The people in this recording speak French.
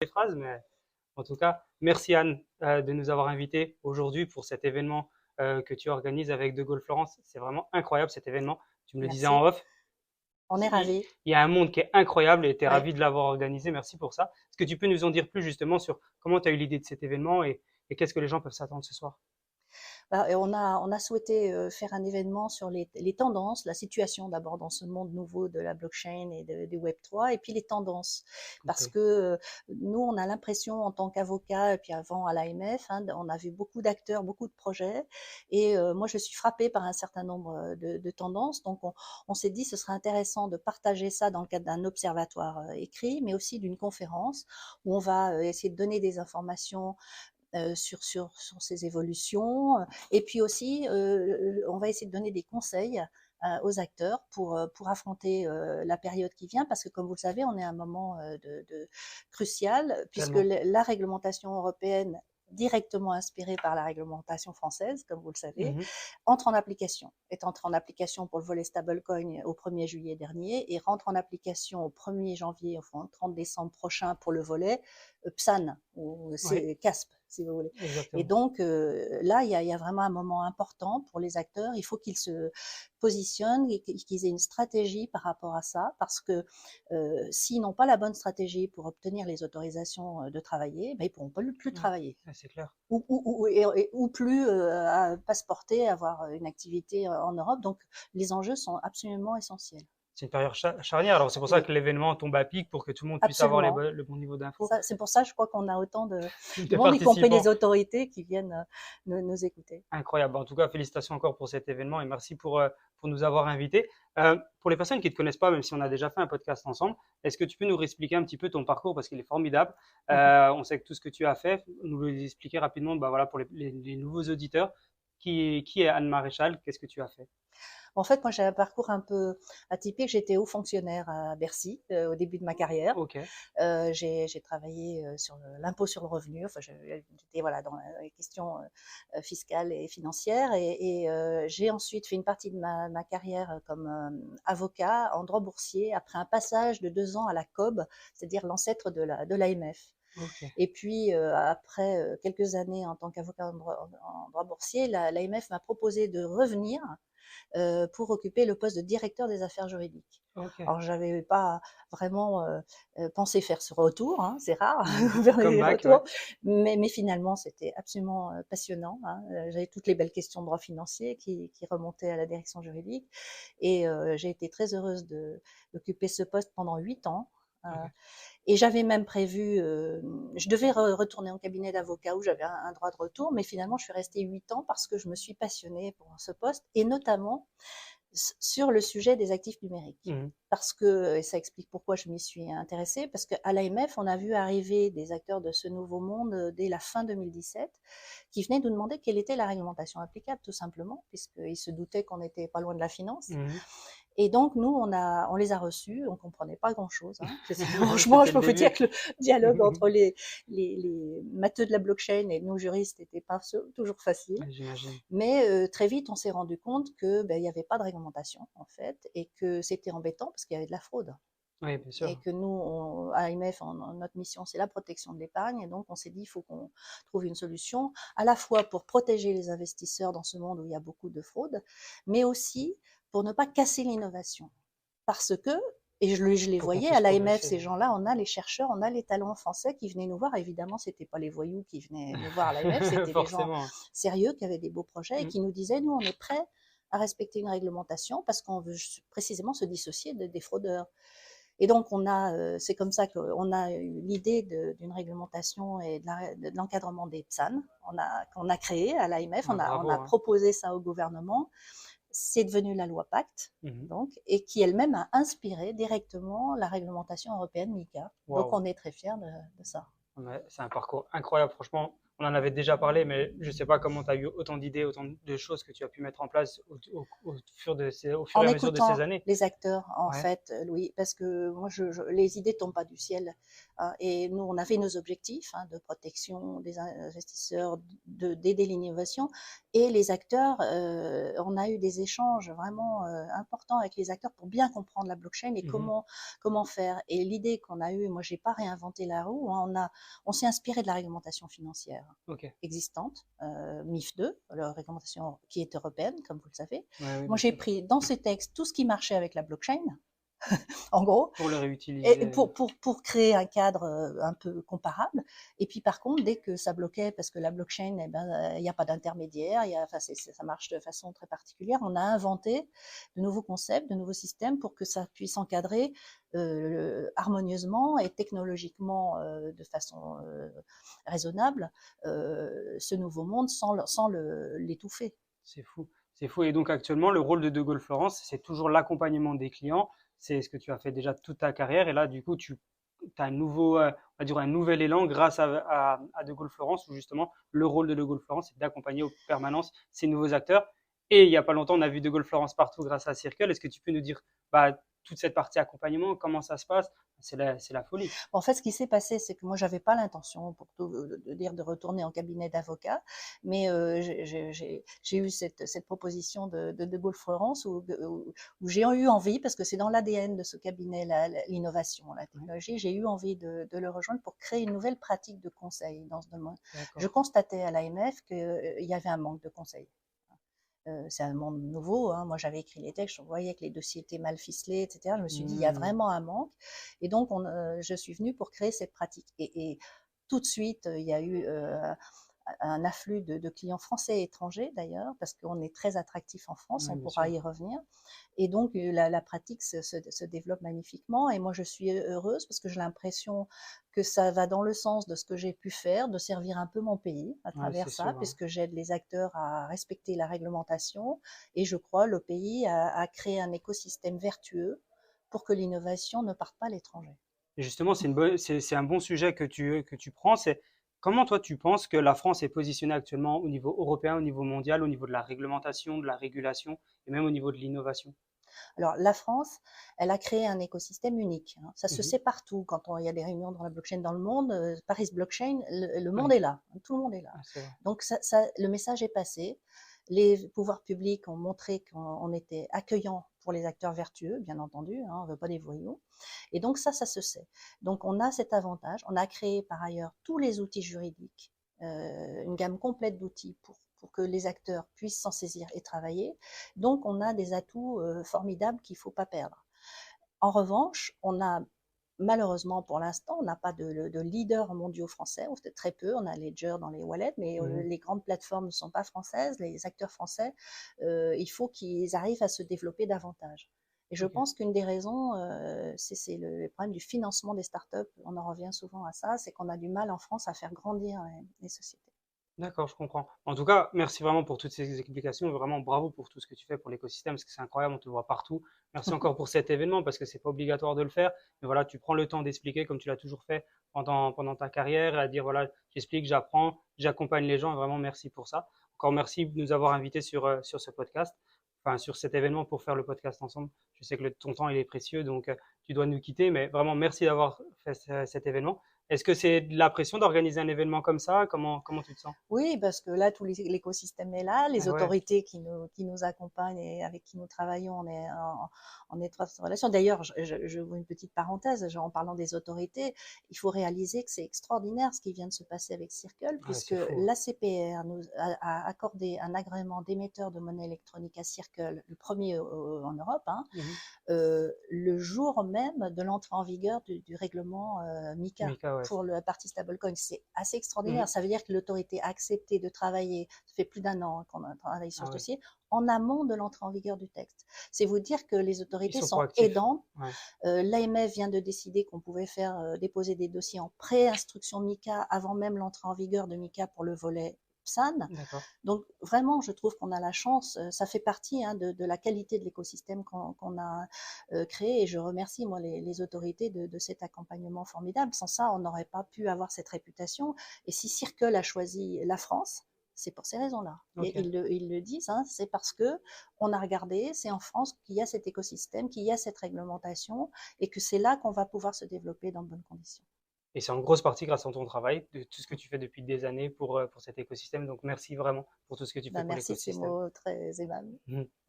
phrases, mais en tout cas, merci Anne de nous avoir invités aujourd'hui pour cet événement que tu organises avec De Gaulle Florence. C'est vraiment incroyable cet événement. Tu me le disais en Merci. off. On est Il ravis. y a un monde qui est incroyable et tu es Ouais. ravi de l'avoir organisé. Merci pour ça. Est-ce que tu peux nous en dire plus justement sur comment tu as eu l'idée de cet événement et qu'est-ce que les gens peuvent s'attendre ce soir? Et on a souhaité faire un événement sur les tendances, la situation d'abord dans ce monde nouveau de la blockchain et du Web3, et puis les tendances. Ok, Parce que nous, on a l'impression en tant qu'avocat, et puis avant à l'AMF, hein, on a vu beaucoup d'acteurs, beaucoup de projets, et moi je suis frappée par un certain nombre de tendances. Donc on s'est dit ce serait intéressant de partager ça dans le cadre d'un observatoire écrit, mais aussi d'une conférence où on va essayer de donner des informations sur ces évolutions. Et puis aussi, on va essayer de donner des conseils aux acteurs pour affronter la période qui vient, parce que comme vous le savez, on est à un moment crucial, puisque tellement. la réglementation européenne directement inspirée par la réglementation française, comme vous le savez, Mhm. est entrée en application pour le volet stablecoin au 1er juillet dernier et rentre en application au 1er janvier, enfin 30 décembre prochain pour le volet PSAN, ou Oui, CASP, si vous voulez. Et exactement. donc là, il y a vraiment un moment important pour les acteurs. Il faut qu'ils se positionnent et qu'ils aient une stratégie par rapport à ça, parce que s'ils n'ont pas la bonne stratégie pour obtenir les autorisations de travailler, ben, ils ne pourront pas plus Ouais, travailler. ouais, c'est clair. Ou plus à passeporter, avoir une activité en Europe. Donc, les enjeux sont absolument essentiels. C'est une période charnière. Alors c'est pour ça Oui, que l'événement tombe à pic pour que tout le monde puisse avoir absolument. le bon niveau d'infos. C'est pour ça, je crois qu'on a autant de Des monde, y compris les participants. autorités, qui viennent nous écouter. Incroyable. En tout cas, félicitations encore pour cet événement et merci pour nous avoir invités. Pour les personnes qui ne te connaissent pas, même si on a déjà fait un podcast ensemble, est-ce que tu peux nous réexpliquer un petit peu ton parcours parce qu'il est formidable. On sait que tout ce que tu as fait, nous expliquer rapidement, bah voilà, pour les nouveaux auditeurs, qui est Anne Maréchal, qu'est-ce que tu as fait? En fait, moi, j'ai un parcours un peu atypique. J'étais haut fonctionnaire à Bercy au début de ma carrière. Ok, J'ai travaillé sur l'impôt sur le revenu. Enfin, j'étais voilà dans les questions fiscales et financières. Et j'ai ensuite fait une partie de ma carrière comme avocat en droit boursier après un passage de 2 ans à la COB, c'est-à-dire l'ancêtre de l'AMF. ok, Et puis après quelques années en tant qu'avocat en droit boursier, l'AMF m'a proposé de revenir pour occuper le poste de directeur des affaires juridiques. ok. Alors, je n'avais pas vraiment pensé faire ce retour, hein, c'est rare, Mhm. faire des Comeback, ouais. retours, mais finalement, c'était absolument passionnant. Hein. J'avais toutes les belles questions de droit financier qui remontaient à la direction juridique. Et j'ai été très heureuse d'occuper ce poste pendant 8 ans. Ok. Et j'avais même prévu, je devais retourner en cabinet d'avocat où j'avais un droit de retour, mais finalement, je suis restée 8 ans parce que je me suis passionnée pour ce poste, et notamment sur le sujet des actifs numériques. Mhm. Parce que, et ça explique pourquoi je m'y suis intéressée, parce qu'à l'AMF, on a vu arriver des acteurs de ce nouveau monde dès la fin 2017, qui venaient nous demander quelle était la réglementation applicable, tout simplement, puisqu'ils se doutaient qu'on n'était pas loin de la finance. Mhm. Et donc, nous, on les a reçus, on ne comprenait pas grand-chose. Hein. Franchement, C'était je le peux vous dire début. que le dialogue entre les matheux de la blockchain et nous juristes n'était pas toujours facile. Ouais, j'imagine. Mais très vite, on s'est rendu compte que ben, il n'y avait pas de réglementation, en fait, et que c'était embêtant parce qu'il y avait de la fraude. Oui, bien sûr. Et que nous, à AMF, notre mission, c'est la protection de l'épargne. Et donc, on s'est dit, il faut qu'on trouve une solution, à la fois pour protéger les investisseurs dans ce monde où il y a beaucoup de fraude, mais aussi pour ne pas casser l'innovation. Parce que, et je les Pour qu'on voyais à puisse l'AMF, progresser. ces gens-là, on a les chercheurs, on a les talents français qui venaient nous voir. Évidemment, ce n'était pas les voyous qui venaient nous voir à l'AMF, c'était les gens Forcément. sérieux qui avaient des beaux projets et Mm. qui nous disaient, nous, on est prêts à respecter une réglementation parce qu'on veut précisément se dissocier des fraudeurs. Et donc, c'est comme ça qu'on a eu l'idée d'une réglementation et de l'encadrement des PSAN qu'on a créé à l'AMF. Ah, On bravo, a hein. proposé ça au gouvernement. C'est devenu la loi Pacte, Mhm. donc, et qui elle-même a inspiré directement la réglementation européenne MiCA. Donc, Waouh. on est très fiers de ça. Ouais, c'est un parcours incroyable, franchement. on en avait déjà parlé, mais je ne sais pas comment tu as eu autant d'idées, autant de choses que tu as pu mettre en place au fur En et à mesure de ces écoutant années. les acteurs, en Ouais. fait, Louis, parce que moi, les idées tombent pas du ciel, hein, et nous, on avait nos objectifs, hein, de protection des investisseurs, d'aider l'innovation, et les acteurs, on a eu des échanges vraiment importants avec les acteurs pour bien comprendre la blockchain et Mhm. comment faire. Et l'idée qu'on a eue, moi, j'ai pas réinventé la roue, hein, on s'est inspiré de la réglementation financière Ok. existante, MIF 2, la réglementation qui est européenne, comme vous le savez. Ouais, oui, Moi, bien j'ai sûr. pris dans ces textes tout ce qui marchait avec la blockchain, en gros, Pour le et réutiliser. pour créer un cadre un peu comparable. Et puis, par contre, dès que ça bloquait, parce que la blockchain, eh ben, il n'y a pas d'intermédiaire, enfin, ça marche de façon très particulière, on a inventé de nouveaux concepts, de nouveaux systèmes pour que ça puisse encadrer harmonieusement et technologiquement de façon raisonnable ce nouveau monde sans l'étouffer. C'est fou. C'est fou. Et donc actuellement, le rôle de De Gaulle Florence, c'est toujours l'accompagnement des clients. C'est ce que tu as fait déjà toute ta carrière. Et là, du coup, tu as un nouveau, on va dire un nouvel élan grâce à De Gaulle Florence, où justement, le rôle de De Gaulle Florence, c'est d'accompagner en permanence ces nouveaux acteurs. Et il n'y a pas longtemps, on a vu De Gaulle Florence partout grâce à Circle. Est-ce que tu peux nous dire bah, toute cette partie accompagnement, comment ça se passe? C'est la folie. En fait, ce qui s'est passé, c'est que moi, j'avais pas l'intention, pour tout dire, de retourner en cabinet d'avocat, mais j'ai eu cette proposition de Gaulle Florence où j'ai eu envie, parce que c'est dans l'ADN de ce cabinet, l'innovation, la Ouais, technologie, j'ai eu envie de le rejoindre pour créer une nouvelle pratique de conseil dans ce domaine. Je d'accord. constatais à l'AMF qu'il y avait un manque de conseils. C'est un monde nouveau, hein. Moi, j'avais écrit les textes, je voyais que les dossiers étaient mal ficelés, etc. Je me suis dit, il y a Hmm. vraiment un manque. Et donc, je suis venue pour créer cette pratique. Et tout de suite, il y a eu un afflux de clients français et étrangers, d'ailleurs, parce qu'on est très attractif en France, Ouais, on bien pourra sûr. y revenir. Et donc, la pratique se développe magnifiquement. Et moi, je suis heureuse parce que j'ai l'impression que ça va dans le sens de ce que j'ai pu faire, de servir un peu mon pays à Ouais, travers c'est ça, sûr, hein. puisque j'aide les acteurs à respecter la réglementation. Et je crois le pays a créé un écosystème vertueux pour que l'innovation ne parte pas à l'étranger. Et justement, c'est un bon sujet que tu prends. C'est comment toi tu penses que la France est positionnée actuellement au niveau européen, au niveau mondial, au niveau de la réglementation, de la régulation et même au niveau de l'innovation? Alors, la France, elle a créé un écosystème unique, hein. Ça se Mhm. sait partout. Quand il y a des réunions dans la blockchain dans le monde, Paris Blockchain, le monde Ouais, est là. Tout le monde est là. ouais, c'est vrai. Donc, le message est passé. Les pouvoirs publics ont montré qu'on était accueillant pour les acteurs vertueux, bien entendu, hein, on ne veut pas des voyous. Et donc, ça se sait. Donc, on a cet avantage. On a créé par ailleurs tous les outils juridiques, une gamme complète d'outils pour que les acteurs puissent s'en saisir et travailler. Donc, on a des atouts formidables qu'il ne faut pas perdre. En revanche, on a malheureusement pour l'instant, on n'a pas de leaders mondiaux français, ou peut-être très peu. On a Ledger dans les wallets, mais Mhm. les grandes plateformes ne sont pas françaises. Les acteurs français, il faut qu'ils arrivent à se développer davantage. Et je Ok. pense qu'une des raisons, c'est le problème du financement des startups. On en revient souvent à ça, c'est qu'on a du mal en France à faire grandir les sociétés. D'accord, je comprends. En tout cas, merci vraiment pour toutes ces explications. Vraiment, bravo pour tout ce que tu fais pour l'écosystème, parce que c'est incroyable, on te voit partout. Merci encore pour cet événement, parce que c'est pas obligatoire de le faire. Mais voilà, tu prends le temps d'expliquer comme tu l'as toujours fait pendant ta carrière, à dire voilà, j'explique, j'apprends, j'accompagne les gens. Et vraiment, merci pour ça. Encore merci de nous avoir invités sur ce podcast, enfin sur cet événement pour faire le podcast ensemble. Je sais que ton temps il est précieux, donc tu dois nous quitter. Mais vraiment, merci d'avoir fait cet événement. Est-ce que c'est de la pression d'organiser un événement comme ça? Comment tu te sens? Oui, parce que là, tout l'écosystème est là, les Ah ouais. autorités qui nous accompagnent et avec qui nous travaillons, on est en étroite relation. D'ailleurs, je vous une petite parenthèse, en parlant des autorités, il faut réaliser que c'est extraordinaire ce qui vient de se passer avec Circle, Ouais, puisque c'est fou, hein. l'ACPR a accordé un agrément d'émetteur de monnaie électronique à Circle, le premier en Europe, hein, Mhm. le jour même de l'entrée en vigueur du règlement MiCA Mika, ouais. pour la partie stablecoin. C'est assez Mhm. extraordinaire. Ça veut dire que l'autorité a accepté de travailler, ça fait plus d'un an qu'on a travaillé sur Ah ce ouais. dossier, en amont de l'entrée en vigueur du texte. C'est vous dire que les Ils autorités sont sont proactifs. aidantes. Ouais. L'AMF vient de décider qu'on pouvait faire déposer des dossiers en pré-instruction MiCA avant même l'entrée en vigueur de MiCA pour le volet PSAN. D'accord. Donc vraiment, je trouve qu'on a la chance, ça fait partie de la qualité de l'écosystème qu'on a créé, et je remercie moi les autorités de cet accompagnement formidable. Sans ça, on n'aurait pas pu avoir cette réputation. Et si Circle a choisi la France, c'est pour ces raisons-là. Ok. Et ils le disent, hein, c'est parce que on a regardé, c'est en France qu'il y a cet écosystème, qu'il y a cette réglementation, et que c'est là qu'on va pouvoir se développer dans de bonnes conditions. Et c'est en grosse partie grâce à ton travail, de tout ce que tu fais depuis des années pour cet écosystème. Donc, merci vraiment pour tout ce que tu fais Ben, pour merci de ces l'écosystème. mots très aimables. Mhm.